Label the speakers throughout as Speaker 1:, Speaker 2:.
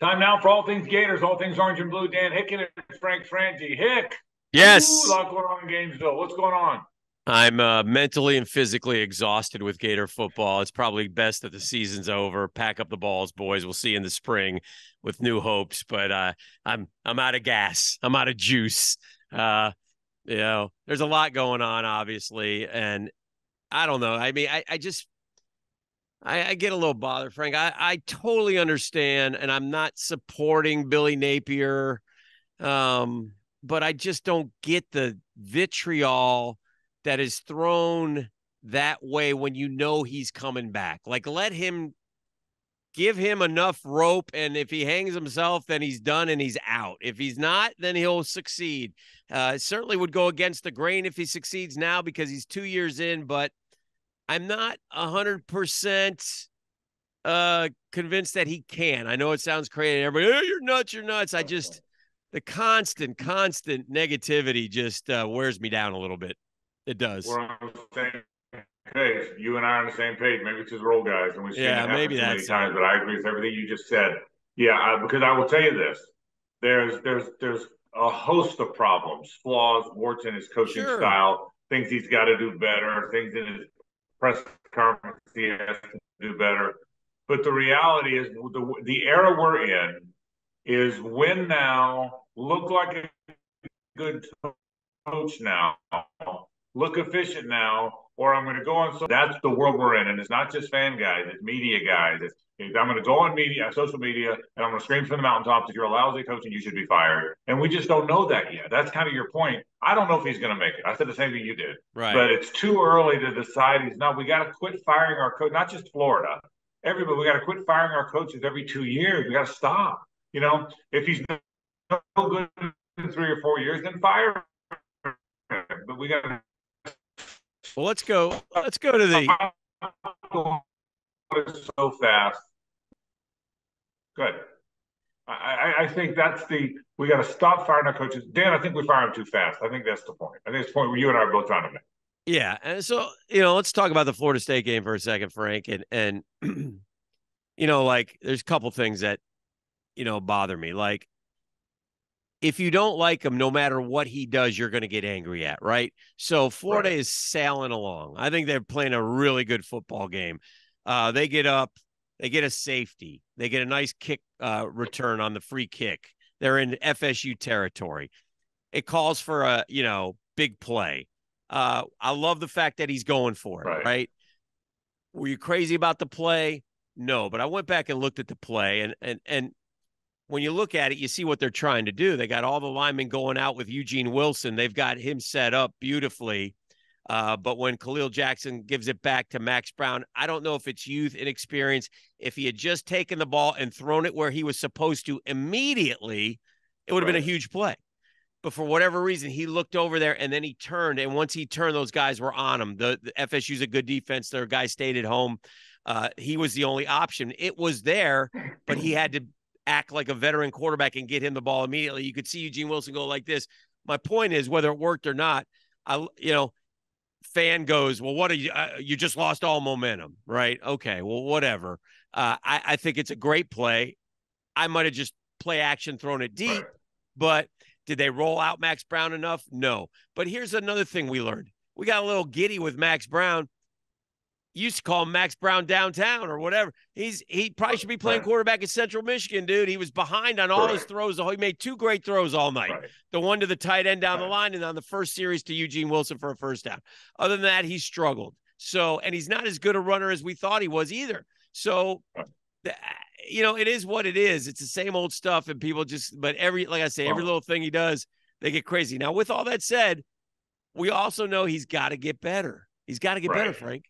Speaker 1: Time now for all things Gators, all things orange and blue. Dan Hicken and Frangie. Hick. Ooh, a
Speaker 2: Yes,
Speaker 1: lot going on in Gainesville. What's going on?
Speaker 2: I'm mentally and physically exhausted with Gator football. It's probably best that the season's over. Pack up the balls, boys. We'll see you in the spring with new hopes. But I'm out of gas. I'm out of juice. There's a lot going on, obviously, and I don't know. I mean, I just I get a little bothered, Frank. I totally understand, and I'm not supporting Billy Napier, but I just don't get the vitriol that is thrown that way when you know he's coming back. Like, let him give him enough rope, and if he hangs himself, then he's done and he's out. If he's not, then he'll succeed. It certainly would go against the grain if he succeeds now because he's 2 years in, but I'm not 100% convinced that he can. I know it sounds crazy. Everybody, oh, you're nuts, you're nuts. The constant negativity just wears me down a little bit. It does.
Speaker 1: We're on the same page. You and I are on the same page. Maybe it's just role guys, and we've seen
Speaker 2: Yeah,
Speaker 1: it happen
Speaker 2: maybe
Speaker 1: too many
Speaker 2: that's
Speaker 1: times.
Speaker 2: it.
Speaker 1: But I agree with everything you just said. Yeah, because I will tell you this: there's a host of problems, flaws, warts in his coaching
Speaker 2: Sure.
Speaker 1: style, things he's got to do better, things in his press conference he has to do better. But the reality is, the era we're in is win now, look like a good coach now, look efficient now, or I'm going to go on. So that's the world we're in, and it's not just fan guys; it's media guys. I'm going to go on media, social media, and I'm going to scream from the mountaintops. If you're a lousy coach, and you should be fired. And we just don't know that yet. That's kind of your point. I don't know if he's going to make it. I said the same thing you did,
Speaker 2: Right.
Speaker 1: but it's too early to decide he's not. We got to quit firing our coach, not just Florida. Everybody, we got to quit firing our coaches every 2 years. We got to stop. If he's no good in 3 or 4 years, then fire him. But we got to
Speaker 2: Well, let's go to the
Speaker 1: so fast. Good. I think that's we got to stop firing our coaches. Dan, I think we fire them too fast. I think that's the point. I think it's the point where you and I are both trying to make.
Speaker 2: yeah. And so, let's talk about the Florida State game for a second, Frank. And like there's a couple things that, bother me. Like if you don't like him, no matter what he does, you're going to get angry at, right? So Florida
Speaker 1: Right.
Speaker 2: is sailing along. I think they're playing a really good football game. They get up, they get a safety, they get a nice kick return on the free kick. They're in FSU territory. It calls for a big play. I love the fact that he's going for it.
Speaker 1: Right.
Speaker 2: Right? Were you crazy about the play? No, but I went back and looked at the play, and when you look at it, you see what they're trying to do. They got all the linemen going out with Eugene Wilson. They've got him set up beautifully. But when Khalil Jackson gives it back to Max Brown, I don't know if it's youth, inexperience. If he had just taken the ball and thrown it where he was supposed to immediately, it would have been a
Speaker 1: Right.
Speaker 2: huge play. But for whatever reason, he looked over there and then he turned. And once he turned, those guys were on him. The FSU's a good defense. Their guy stayed at home. He was the only option. It was there, but he had to act like a veteran quarterback and get him the ball immediately. You could see Eugene Wilson go like this. My point is, whether it worked or not, fan goes, well, what are you? You just lost all momentum, right? Okay, well, whatever. I think it's a great play. I might have just play action thrown it deep,
Speaker 1: Right.
Speaker 2: but did they roll out Max Brown enough? No. But here's another thing we learned. We got a little giddy with Max Brown. Used to call him Max Brown downtown or whatever. He probably should be playing
Speaker 1: Right.
Speaker 2: quarterback at Central Michigan, dude. He was behind on all his
Speaker 1: Correct.
Speaker 2: throws. He made two great throws all night.
Speaker 1: Right.
Speaker 2: The one to the tight end down the
Speaker 1: Right.
Speaker 2: line and on the first series to Eugene Wilson for a first down. Other than that, he struggled. So, and he's not as good a runner as we thought he was either. So,
Speaker 1: Right.
Speaker 2: it is what it is. It's the same old stuff, and people but like I say, every
Speaker 1: Well,
Speaker 2: little thing he does, they get crazy. Now, with all that said, we also know he's got to get better. He's got to get better,
Speaker 1: right.
Speaker 2: Frank.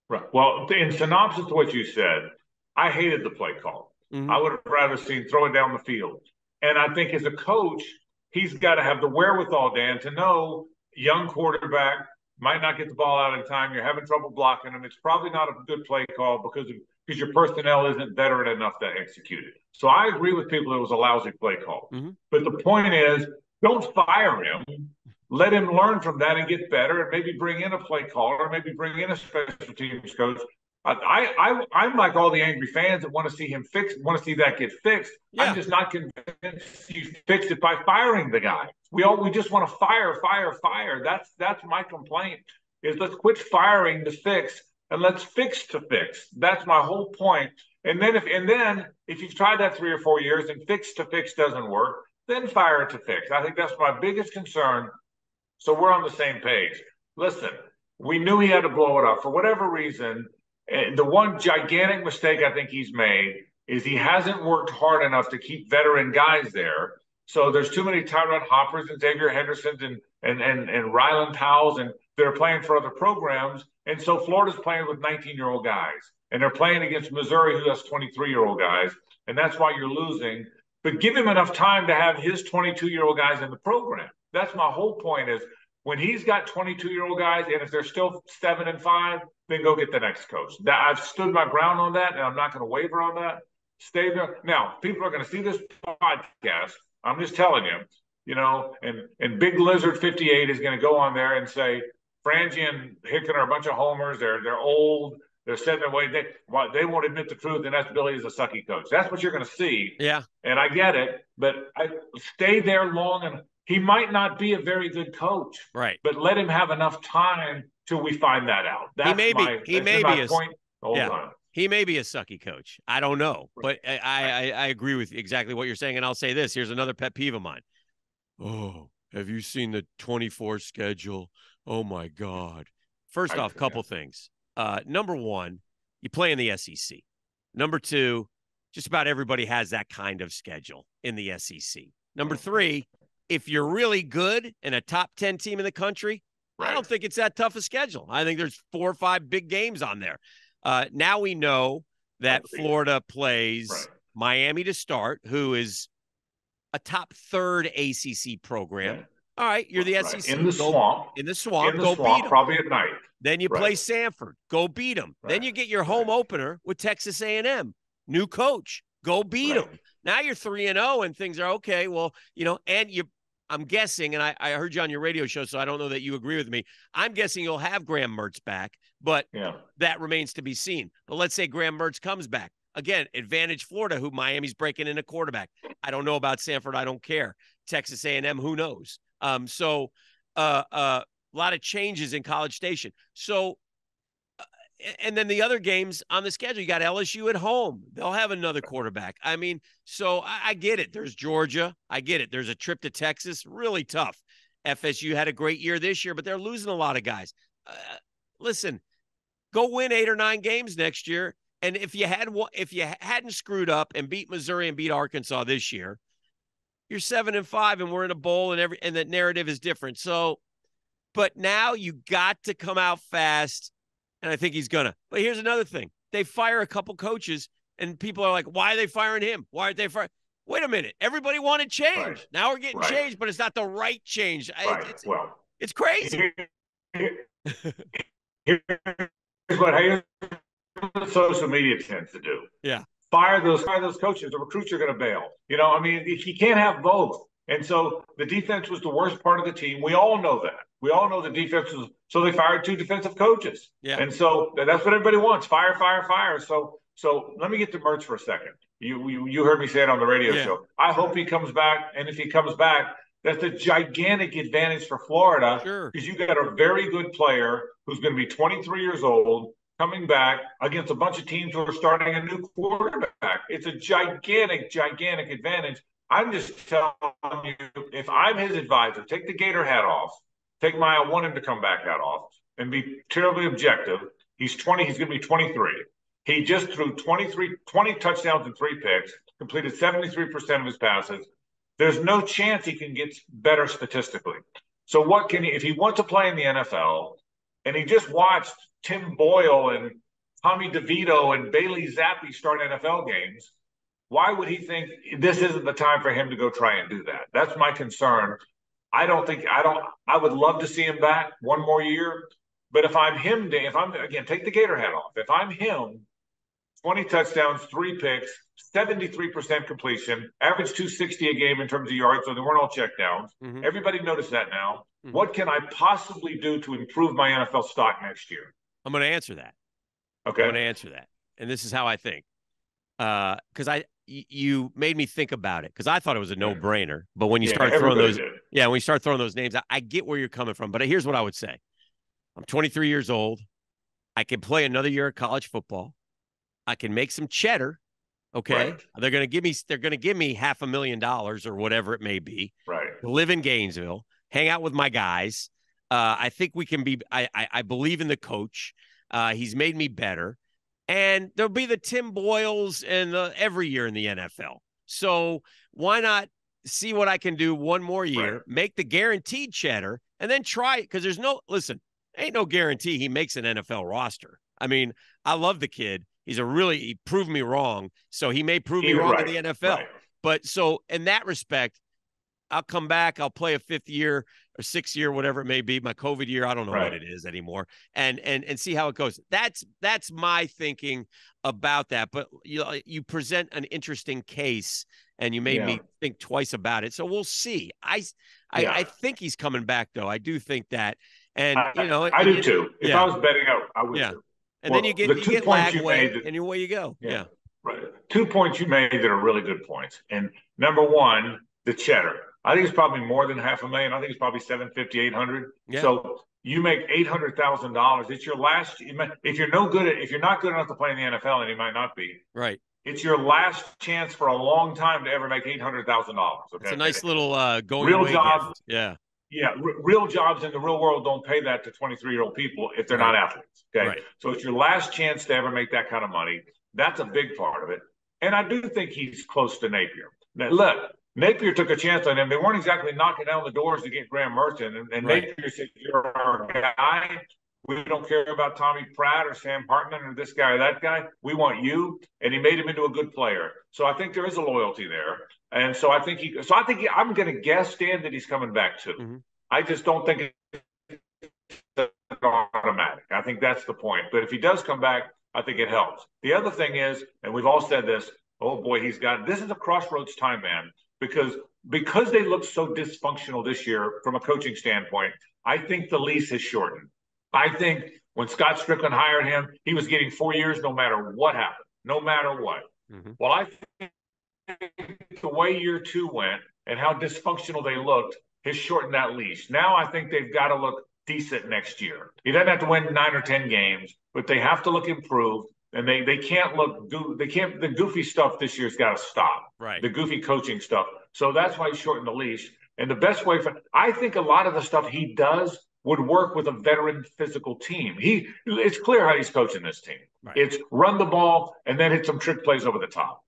Speaker 1: Right. Well, in synopsis to what you said, I hated the play call.
Speaker 2: Mm-hmm.
Speaker 1: I would have rather seen throw it down the field. And I think as a coach, he's got to have the wherewithal, Dan, to know young quarterback might not get the ball out in time. You're having trouble blocking him. It's probably not a good play call because your personnel isn't veteran enough to execute it. So I agree with people that it was a lousy play call.
Speaker 2: Mm-hmm.
Speaker 1: But the point is, don't fire him. Let him learn from that and get better, and maybe bring in a play caller, maybe bring in a special teams coach. I'm like all the angry fans that want to see him fixed, want to see that get fixed.
Speaker 2: Yeah.
Speaker 1: I'm just not convinced you fixed it by firing the guy. We just want to fire. That's my complaint. Is let's quit firing to fix and let's fix to fix. That's my whole point. And then if you've tried that 3 or 4 years and fix to fix doesn't work, then fire it to fix. I think that's my biggest concern. So we're on the same page. Listen, we knew he had to blow it up for whatever reason. The one gigantic mistake I think he's made is he hasn't worked hard enough to keep veteran guys there. So there's too many Tyrod Hoppers and Xavier Hendersons and Rylan Powells and they're playing for other programs. And so Florida's playing with 19-year-old guys. And they're playing against Missouri, who has 23-year-old guys. And that's why you're losing. But give him enough time to have his 22-year-old guys in the program. That's my whole point is when he's got 22-year-old guys, and if they're still 7-5, then go get the next coach. I've stood my ground on that, and I'm not going to waver on that. Stay there. Now, people are going to see this podcast. I'm just telling you, and Big Lizard 58 is going to go on there and say, Frangie and Hicken are a bunch of homers. They're old. They're setting their way. They won't admit the truth, and that's Billy is a sucky coach. That's what you're going to see.
Speaker 2: Yeah.
Speaker 1: And I get it, but I stay there long and he might not be a very good coach.
Speaker 2: Right.
Speaker 1: But let him have enough time till we find that out. That's
Speaker 2: he may be a
Speaker 1: point.
Speaker 2: He may be a sucky coach. I don't know. But I agree with exactly what you're saying. And I'll say this. Here's another pet peeve of mine. Oh, have you seen the 24 schedule? Oh, my God. First off, couple things. Number one, you play in the SEC. Number two, just about everybody has that kind of schedule in the SEC. Number three, if you're really good and a top 10 team in the country, I don't think it's that tough a schedule. I think there's 4 or 5 big games on there. Now we know that Florida plays Miami to start, who is a top 3rd ACC program. All right, you're the SEC.
Speaker 1: In the swamp.
Speaker 2: In the swamp, go beat them.
Speaker 1: Probably at night.
Speaker 2: Then you play Sanford. Go beat them. Then you get your home opener with Texas A&M. New coach. Go beat them. Now you're 3-0 and things are okay. Well, and I'm guessing, and I heard you on your radio show, so I don't know that you agree with me. I'm guessing you'll have Graham Mertz back, but that remains to be seen. But let's say Graham Mertz comes back. Again, advantage Florida, who Miami's breaking in a quarterback. I don't know about Sanford. I don't care. Texas A&M, who knows? So a lot of changes in College Station. So, and then the other games on the schedule, you got LSU at home. They'll have another quarterback. I mean, so I get it. There's Georgia. I get it. There's a trip to Texas. Really tough. FSU had a great year this year, but they're losing a lot of guys. Listen, go win 8 or 9 games next year. And if you hadn't screwed up and beat Missouri and beat Arkansas this year, you're 7-5 and we're in a bowl and that narrative is different. So, but now you got to come out fast. And I think he's gonna. But here's another thing. They fire a couple coaches and people are like, why are they firing him? Why aren't they firing? Wait a minute. Everybody wanted change. Now we're getting change, but it's not the right change. It's crazy.
Speaker 1: Here's what social media tends to do.
Speaker 2: Yeah.
Speaker 1: Fire those coaches. The recruits are going to bail. You can't have both. And so the defense was the worst part of the team. We all know that. We all know the defense was, so they fired 2 defensive coaches.
Speaker 2: Yeah.
Speaker 1: And so that's what everybody wants. Fire. So let me get to Mertz for a second. You heard me say it on the radio show. I hope he comes back. And if he comes back, that's a gigantic advantage for Florida.
Speaker 2: Sure.
Speaker 1: Because you got a very good player who's going to be 23 years old, coming back against a bunch of teams who are starting a new quarterback. It's a gigantic advantage. I'm just telling you, if I'm his advisor, take the Gator hat off, take my I want him to come back hat off, and be terribly objective. He's 20. He's going to be 23. He just threw 20 touchdowns and 3 picks, completed 73% of his passes. There's no chance he can get better statistically. So what can he, if he wants to play in the NFL, and he just watched Tim Boyle and Tommy DeVito and Bailey Zappi start NFL games, why would he think this isn't the time for him to go try and do that? That's my concern. I would love to see him back one more year. But if I'm him, again, take the Gator hat off. If I'm him, 20 touchdowns, 3 picks, 73% completion, average 260 a game in terms of yards, so they weren't all checkdowns. Mm-hmm. Everybody noticed that now. Mm-hmm. What can I possibly do to improve my NFL stock next year?
Speaker 2: I'm going to answer that.
Speaker 1: Okay.
Speaker 2: I'm going to answer that. And this is how I think. Because you made me think about it because I thought it was a no-brainer. But when you start throwing those, when you start throwing those names, I get where you're coming from. But here's what I would say: I'm 23 years old. I can play another year of college football. I can make some cheddar. Okay,
Speaker 1: right.
Speaker 2: They're going to give me $500,000 or whatever it may be.
Speaker 1: Right.
Speaker 2: To live in Gainesville, hang out with my guys. I think we can be. I believe in the coach. He's made me better. And there'll be the Tim Boyles and every year in the NFL. So why not see what I can do one more year, make the guaranteed cheddar, and then try it? Because ain't no guarantee he makes an NFL roster. I mean, I love the kid. He proved me wrong. So he may prove me wrong in the NFL.
Speaker 1: Right.
Speaker 2: But so in that respect, I'll come back. I'll play a 5th year or 6th year, whatever it may be. My COVID year, I don't know what it is anymore, and see how it goes. That's my thinking about that. But you present an interesting case, and you made me think twice about it. So we'll see. I think he's coming back, though. I do think that, and
Speaker 1: I do too. If I was betting, I would too.
Speaker 2: And then you get Lagway, and away you go. Yeah.
Speaker 1: Right. 2 points you made that are really good points. And number one, the cheddar. I think it's probably more than $500,000. I think it's probably $750,000, $800,000. Yeah. So you make $800,000. It's your last. If you're not good enough to play in the NFL, and you might not be.
Speaker 2: Right.
Speaker 1: It's your last chance for a long time to ever make $800,000. Okay.
Speaker 2: It's a nice little going
Speaker 1: real
Speaker 2: away
Speaker 1: job.
Speaker 2: Gift. Yeah.
Speaker 1: Yeah, real jobs in the real world don't pay that to 23-year-old people if they're not athletes. Okay. Right. So it's your last chance to ever make that kind of money. That's a big part of it. And I do think he's close to Napier. Now, look, Napier took a chance on him. They weren't exactly knocking down the doors to get Graham Merton. And Napier said, "You're our guy. We don't care about Tommy Pratt or Sam Hartman or this guy or that guy. We want you." And he made him into a good player. So I think there is a loyalty there. And so I think I'm going to guess, Dan, that he's coming back too. Mm-hmm. I just don't think it's automatic. I think that's the point. But if he does come back, I think it helps. The other thing is, and we've all said this, oh boy, this is a crossroads time, man, because they look so dysfunctional this year from a coaching standpoint. I think the lease has shortened. I think when Scott Strickland hired him, he was getting 4 years no matter what happened, no matter what. Mm-hmm. Well, I think the way year 2 went and how dysfunctional they looked has shortened that leash. Now I think they've got to look decent next year. He doesn't have to win 9 or 10 games, but they have to look improved. And they can't the goofy stuff this year's got to stop.
Speaker 2: Right.
Speaker 1: The goofy coaching stuff. So that's why he shortened the leash. And the best way I think a lot of the stuff he does would work with a veteran physical team. It's clear how he's coaching this team. Right. It's run the ball and then hit some trick plays over the top.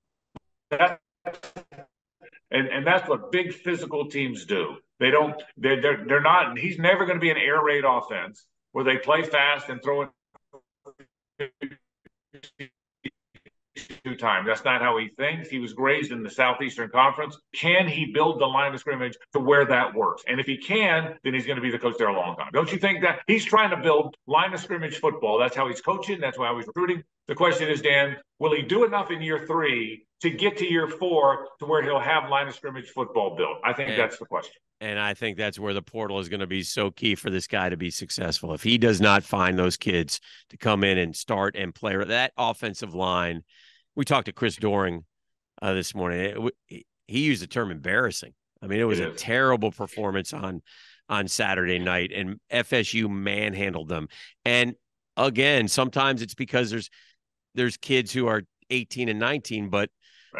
Speaker 1: And that's what big physical teams do. They're not. He's never going to be an air raid offense where they play fast and throw it 2 times. That's not how he thinks. He was raised in the Southeastern Conference. Can he build the line of scrimmage to where that works? And if he can, then he's going to be the coach there a long time. Don't you think that he's trying to build line of scrimmage football? That's how he's coaching. That's how he's recruiting. The question is, Dan, will he do enough in year 3 to get to year 4 to where he'll have line of scrimmage football built? I think that's the question.
Speaker 2: And I think that's where the portal is going to be so key for this guy to be successful. If he does not find those kids to come in and start and play that offensive line, we talked to Chris Doring this morning. He used the term embarrassing. I mean, it was a terrible performance on Saturday night, and FSU manhandled them. And again, sometimes it's because there's kids who are 18 and 19, but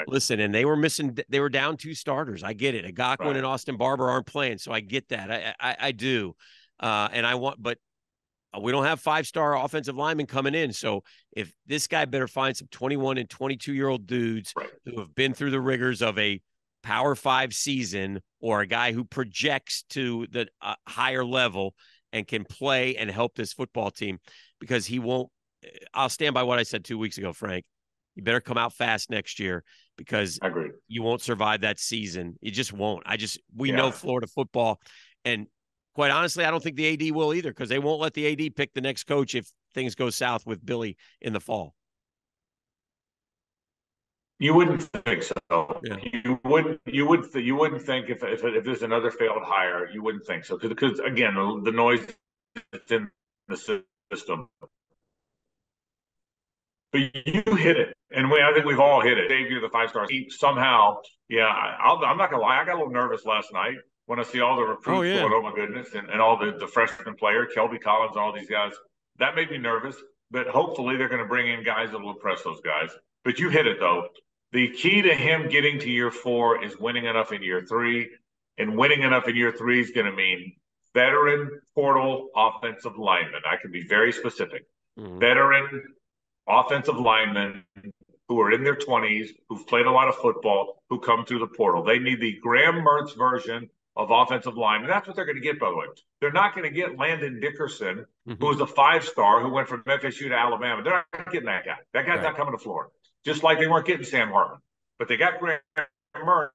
Speaker 2: listen, and they were down 2 starters. I get it. Agakwan and Austin Barber aren't playing, so I get that. I do. But we don't have 5-star offensive linemen coming in. So if this guy better find some 21 and 22-year-old dudes who have been through the rigors of a Power 5 season, or a guy who projects to the higher level and can play and help this football team, because he won't. I'll stand by what I said 2 weeks ago, Frank. You better come out fast next year, because you won't survive that season. You just won't. We know Florida football. And quite honestly, I don't think the AD will either, because they won't let the AD pick the next coach if things go south with Billy in the fall.
Speaker 1: You wouldn't think so.
Speaker 2: Yeah.
Speaker 1: You wouldn't think if there's another failed hire, you wouldn't think so, because again, the noise that's in the system. But you hit it, and I think we've all hit it. Xavier, the 5 stars, somehow, yeah. I'm not gonna lie, I got a little nervous last night when I see all the
Speaker 2: Oh
Speaker 1: recruits
Speaker 2: yeah.
Speaker 1: going. Oh my goodness, and all the freshman player, Kelby Collins, and all these guys. That made me nervous. But hopefully, they're going to bring in guys that will impress those guys. But you hit it though. The key to him getting to year 4 is winning enough in year 3, and winning enough in year 3 is going to mean veteran portal offensive linemen. I can be very specific.
Speaker 2: Mm-hmm.
Speaker 1: Veteran offensive linemen who are in their 20s, who've played a lot of football, who come through the portal. They need the Graham Mertz version of offensive linemen. That's what they're going to get, by the way. They're not going to get Landon Dickerson, who was a 5-star who went from FSU to Alabama. They're not getting that guy. That guy's not coming to Florida. Just like they weren't getting Sam Hartman. But they got Graham Mertz,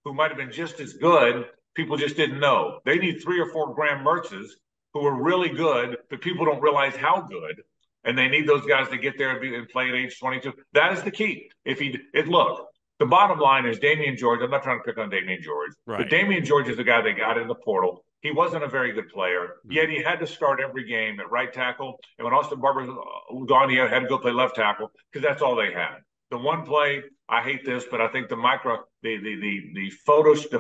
Speaker 1: who might have been just as good. People just didn't know. They need 3 or 4 Graham Mertzes who are really good, but people don't realize how good. And they need those guys to get there and play at age 22. That is the key. Look, the bottom line is Damian George. I'm not trying to pick on Damian George, but Damian George is the guy they got in the portal. He wasn't a very good player, yet he had to start every game at right tackle. And when Austin Barber was gone, he had to go play left tackle because that's all they had. The one play, I hate this, but I think the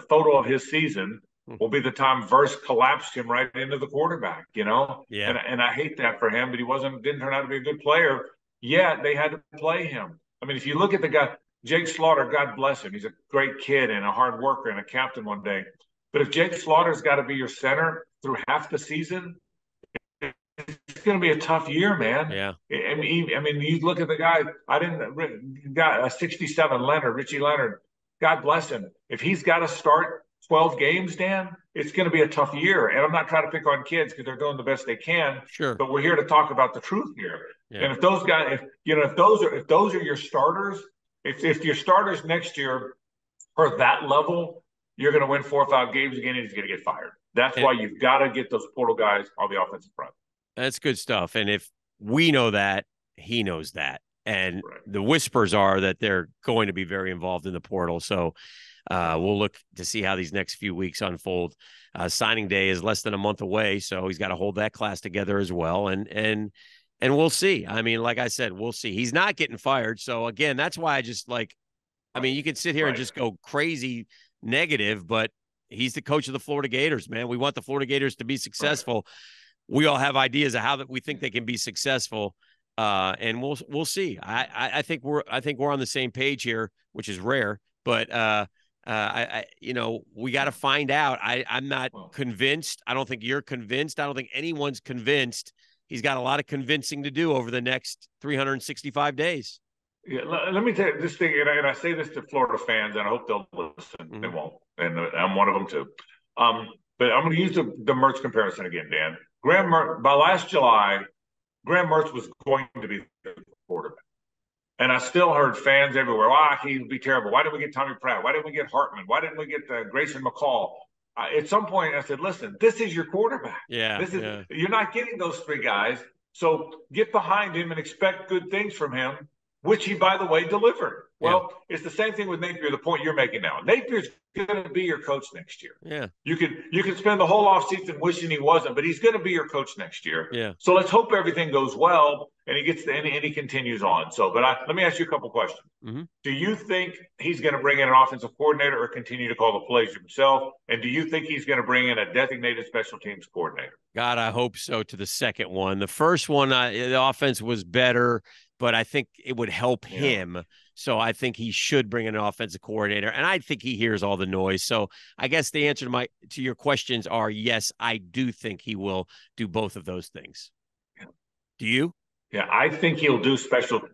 Speaker 1: photo of his season will be the time Verse collapsed him right into the quarterback,
Speaker 2: Yeah.
Speaker 1: And I hate that for him, but he didn't turn out to be a good player. Yet they had to play him. I mean, if you look at the guy, Jake Slaughter, God bless him. He's a great kid and a hard worker and a captain one day. But if Jake Slaughter's got to be your center through half the season, it's going to be a tough year, man.
Speaker 2: Yeah.
Speaker 1: I mean, you look at the guy. Got a 67 Leonard, Richie Leonard. God bless him. If he's got to start 12 games, Dan, it's going to be a tough year. And I'm not trying to pick on kids because they're doing the best they can.
Speaker 2: Sure.
Speaker 1: But we're here to talk about the truth here.
Speaker 2: Yeah.
Speaker 1: And if those guys, if those are your starters, if your starters next year are that level, you're going to win 4 or 5 games again, and he's going to get fired. That's why you've got to get those portal guys on the offensive front.
Speaker 2: That's good stuff. And if we know that, he knows that. And the whispers are that they're going to be very involved in the portal. So we'll look to see how these next few weeks unfold. Signing day is less than a month away, so he's got to hold that class together as well. And we'll see. I mean, like I said, we'll see. He's not getting fired. So again, that's why I just I mean, you could sit here and just go crazy negative, but he's the coach of the Florida Gators, man. We want the Florida Gators to be successful. Right. We all have ideas of how that we think they can be successful. And we'll see. I think we're on the same page here, which is rare, but we got to find out. I'm not convinced. I don't think you're convinced. I don't think anyone's convinced. He's got a lot of convincing to do over the next 365 days.
Speaker 1: Yeah, let me tell you this thing, and I say this to Florida fans, and I hope they'll listen. Mm-hmm. They won't, and I'm one of them too. But I'm going to use the Mertz comparison again, Dan. Graham Mertz, by last July, Graham Mertz was going to be the quarterback. And I still heard fans everywhere, he would be terrible. Why didn't we get Tommy Pratt? Why didn't we get Hartman? Why didn't we get Grayson McCall? At some point, I said, listen, this is your quarterback.
Speaker 2: Yeah.
Speaker 1: You're not getting those 3 guys. So get behind him and expect good things from him, which he, by the way, delivered. Well, it's the same thing with Napier, the point you're making now. Napier's going to be your coach next year.
Speaker 2: Yeah.
Speaker 1: You can spend the whole offseason wishing he wasn't, but he's going to be your coach next year.
Speaker 2: Yeah.
Speaker 1: So let's hope everything goes well and he continues on. So, but let me ask you a couple questions.
Speaker 2: Mm-hmm.
Speaker 1: Do you think he's going to bring in an offensive coordinator or continue to call the plays himself? And do you think he's going to bring in a designated special teams coordinator?
Speaker 2: God, I hope so to the second one. The first one, the offense was better, but I think it would help him. So I think he should bring in an offensive coordinator, and I think he hears all the noise. So I guess the answer to your questions are yes, I do think he will do both of those things. Yeah. Do you?
Speaker 1: Yeah, I think he'll do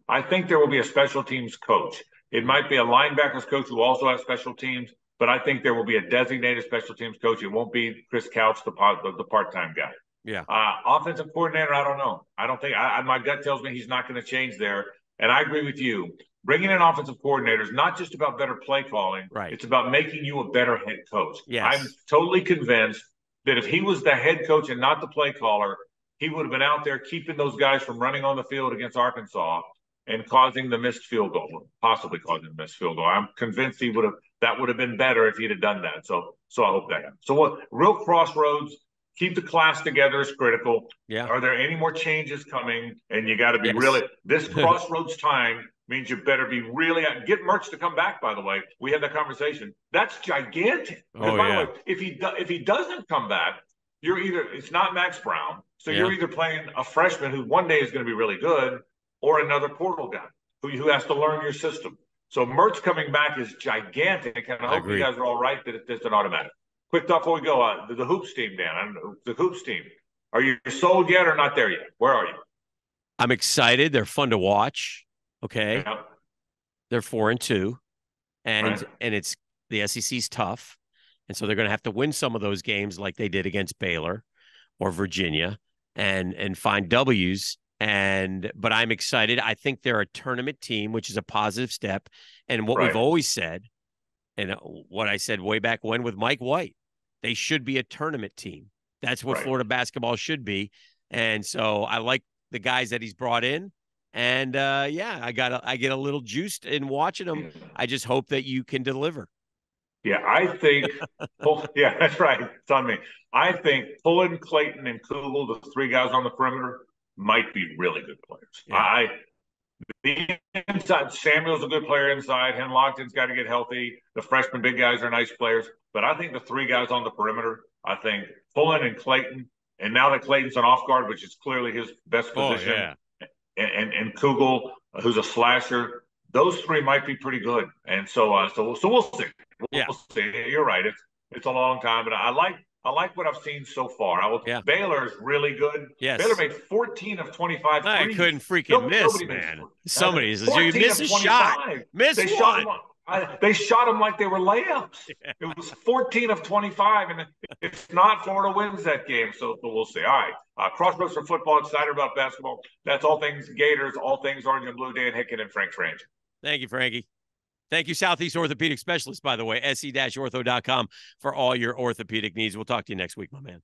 Speaker 1: I think there will be a special teams coach. It might be a linebackers coach who also has special teams, but I think there will be a designated special teams coach. It won't be Chris Couch, the part-time guy.
Speaker 2: Yeah.
Speaker 1: Offensive coordinator, I don't know. I don't think my gut tells me he's not going to change there. And I agree with you. Bringing in offensive coordinators is not just about better play calling.
Speaker 2: Right.
Speaker 1: It's about making you a better head coach.
Speaker 2: Yes.
Speaker 1: I'm totally convinced that if he was the head coach and not the play caller, he would have been out there keeping those guys from running on the field against Arkansas and causing the missed field goal, possibly causing the missed field goal. I'm convinced that would have been better if he'd have done that. So I hope that happens. So real crossroads. keep the class together is critical.
Speaker 2: Yeah.
Speaker 1: Are there any more changes coming? And you got to be
Speaker 2: Yes.
Speaker 1: really, this crossroads time means you better be really, get Mertz to come back, by the way. We had that conversation. That's gigantic. Because, by the way, if he doesn't come back, you're either, it's not Max Brown. So you're either playing a freshman who one day is going to be really good, or another portal guy who has to learn your system. So Mertz coming back is gigantic, and I hope you guys are all right that it's an automatic. Quick thought before we go, the hoops team, Dan. I don't know, the hoops team. Are you sold yet or not there yet? Where are you?
Speaker 2: I'm excited. They're fun to watch. Okay.
Speaker 1: Yeah.
Speaker 2: They're 4-2, and
Speaker 1: Right.
Speaker 2: it's the SEC's tough, and so they're going to have to win some of those games like they did against Baylor or Virginia, and find W's. But I'm excited. I think they're a tournament team, which is a positive step. And what we've always said, and what I said way back when with Mike White, they should be a tournament team. That's what Florida basketball should be. And so I like the guys that he's brought in. And I get a little juiced in watching them. I just hope that you can deliver.
Speaker 1: Yeah, I think. Yeah, that's right. It's on me. I think pulling Clayton and Kugel, the three guys on the perimeter, might be really good players. Yeah. The inside, Samuel's a good player inside. Henlockton's got to get healthy. The freshman big guys are nice players. But I think the three guys on the perimeter, I think Pullen and Clayton, and now that Clayton's an off guard, which is clearly his best position, and Kugel, who's a slasher, those three might be pretty good. And so we'll see. We'll see. You're right. It's a long time, but I like what I've seen so far. Baylor is really good.
Speaker 2: Yes.
Speaker 1: Baylor made 14 of 25 threes.
Speaker 2: I couldn't freaking miss, man. Somebody says you miss a shot. Miss one.
Speaker 1: They shot them like they were layups. Yeah. It was 14 of 25, and if not, Florida wins that game. So we'll see. All right. Crossroads for football. Excited about basketball. That's all things Gators, all things Orange and Blue. Dan Hicken and Frangie.
Speaker 2: Thank you, Frankie. Thank you, Southeast Orthopedic Specialist, by the way, se-ortho.com for all your orthopedic needs. We'll talk to you next week, my man.